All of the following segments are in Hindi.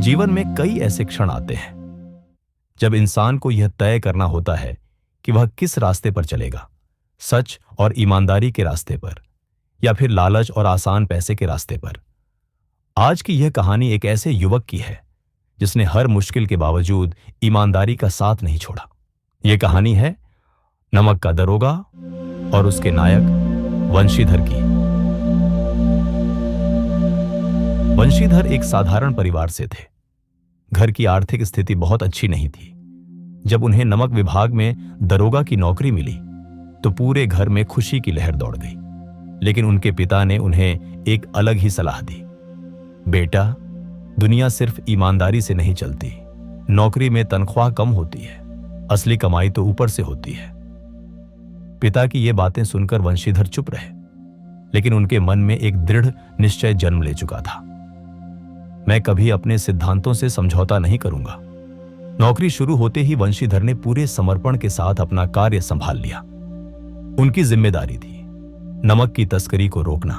जीवन में कई ऐसे क्षण आते हैं जब इंसान को यह तय करना होता है कि वह किस रास्ते पर चलेगा, सच और ईमानदारी के रास्ते पर या फिर लालच और आसान पैसे के रास्ते पर। आज की यह कहानी एक ऐसे युवक की है जिसने हर मुश्किल के बावजूद ईमानदारी का साथ नहीं छोड़ा। यह कहानी है नमक का दरोगा और उसके नायक वंशीधर की। वंशीधर एक साधारण परिवार से थे। घर की आर्थिक स्थिति बहुत अच्छी नहीं थी। जब उन्हें नमक विभाग में दरोगा की नौकरी मिली तो पूरे घर में खुशी की लहर दौड़ गई। लेकिन उनके पिता ने उन्हें एक अलग ही सलाह दी। बेटा, दुनिया सिर्फ ईमानदारी से नहीं चलती। नौकरी में तनख्वाह कम होती है, असली कमाई तो ऊपर से होती है। पिता की ये बातें सुनकर वंशीधर चुप रहे, लेकिन उनके मन में एक दृढ़ निश्चय जन्म ले चुका था। मैं कभी अपने सिद्धांतों से समझौता नहीं करूंगा। नौकरी शुरू होते ही वंशीधर ने पूरे समर्पण के साथ अपना कार्य संभाल लिया। उनकी जिम्मेदारी थी नमक की तस्करी को रोकना।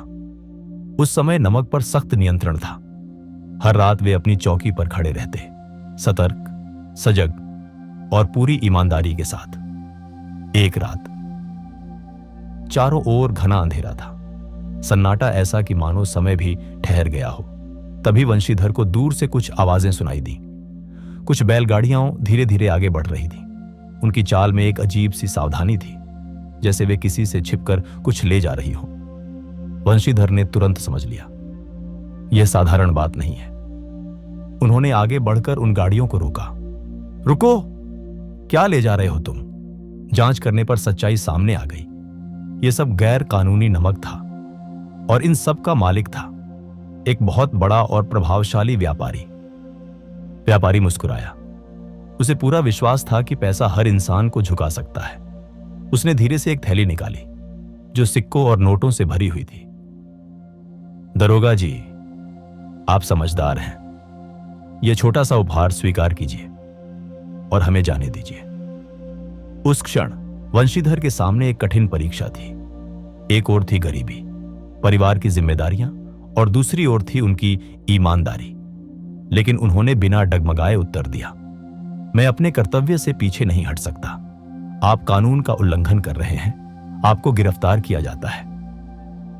उस समय नमक पर सख्त नियंत्रण था। हर रात वे अपनी चौकी पर खड़े रहते, सतर्क, सजग और पूरी ईमानदारी के साथ। एक रात चारों ओर घना अंधेरा था, सन्नाटा ऐसा कि मानो समय भी ठहर गया हो। तभी वंशीधर को दूर से कुछ आवाजें सुनाई दी। कुछ बैलगाड़ियां धीरे धीरे आगे बढ़ रही थी। उनकी चाल में एक अजीब सी सावधानी थी, जैसे वे किसी से छिपकर कुछ ले जा रही हो। वंशीधर ने तुरंत समझ लिया, यह साधारण बात नहीं है। उन्होंने आगे बढ़कर उन गाड़ियों को रोका। रुको, क्या ले जा रहे हो तुम? जांच करने पर सच्चाई सामने आ गई। यह सब गैर कानूनी नमक था और इन सब का मालिक था एक बहुत बड़ा और प्रभावशाली व्यापारी। व्यापारी मुस्कुराया। उसे पूरा विश्वास था कि पैसा हर इंसान को झुका सकता है। उसने धीरे से एक थैली निकाली जो सिक्कों और नोटों से भरी हुई थी। दरोगा जी, आप समझदार हैं। यह छोटा सा उपहार स्वीकार कीजिए और हमें जाने दीजिए। उस क्षण वंशीधर के सामने एक कठिन परीक्षा थी। एक ओर थी गरीबी, परिवार की जिम्मेदारियां और दूसरी ओर थी उनकी ईमानदारी। लेकिन उन्होंने बिना डगमगाए उत्तर दिया, मैं अपने कर्तव्य से पीछे नहीं हट सकता। आप कानून का उल्लंघन कर रहे हैं, आपको गिरफ्तार किया जाता है।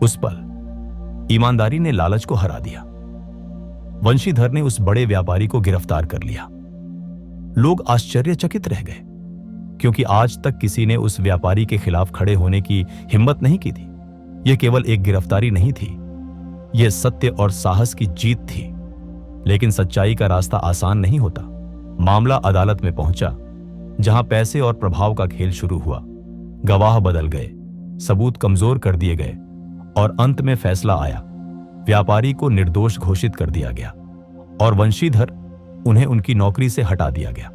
उस पल ईमानदारी ने लालच को हरा दिया। वंशीधर ने उस बड़े व्यापारी को गिरफ्तार कर लिया। लोग आश्चर्यचकित रह गए, क्योंकि आज तक किसी ने उस व्यापारी के खिलाफ खड़े होने की हिम्मत नहीं की थी। यह केवल एक गिरफ्तारी नहीं थी, यह सत्य और साहस की जीत थी। लेकिन सच्चाई का रास्ता आसान नहीं होता। मामला अदालत में पहुंचा, जहां पैसे और प्रभाव का खेल शुरू हुआ। गवाह बदल गए, सबूत कमजोर कर दिए गए और अंत में फैसला आया। व्यापारी को निर्दोष घोषित कर दिया गया और वंशीधर उन्हें उनकी नौकरी से हटा दिया गया।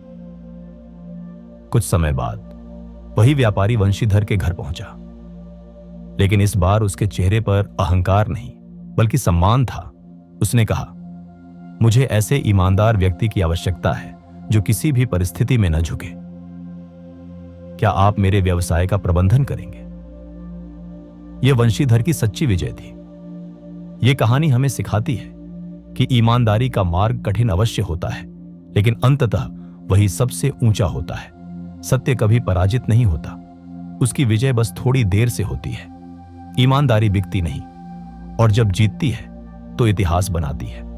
कुछ समय बाद वही व्यापारी वंशीधर के घर पहुंचा, लेकिन इस बार उसके चेहरे पर अहंकार नहीं बल्कि सम्मान था। उसने कहा, मुझे ऐसे ईमानदार व्यक्ति की आवश्यकता है जो किसी भी परिस्थिति में न झुके। क्या आप मेरे व्यवसाय का प्रबंधन करेंगे? यह वंशीधर की सच्ची विजय थी। यह कहानी हमें सिखाती है कि ईमानदारी का मार्ग कठिन अवश्य होता है, लेकिन अंततः वही सबसे ऊंचा होता है। सत्य कभी पराजित नहीं होता, उसकी विजय बस थोड़ी देर से होती है। ईमानदारी बिकती नहीं, और जब जीतती है तो इतिहास बनाती है।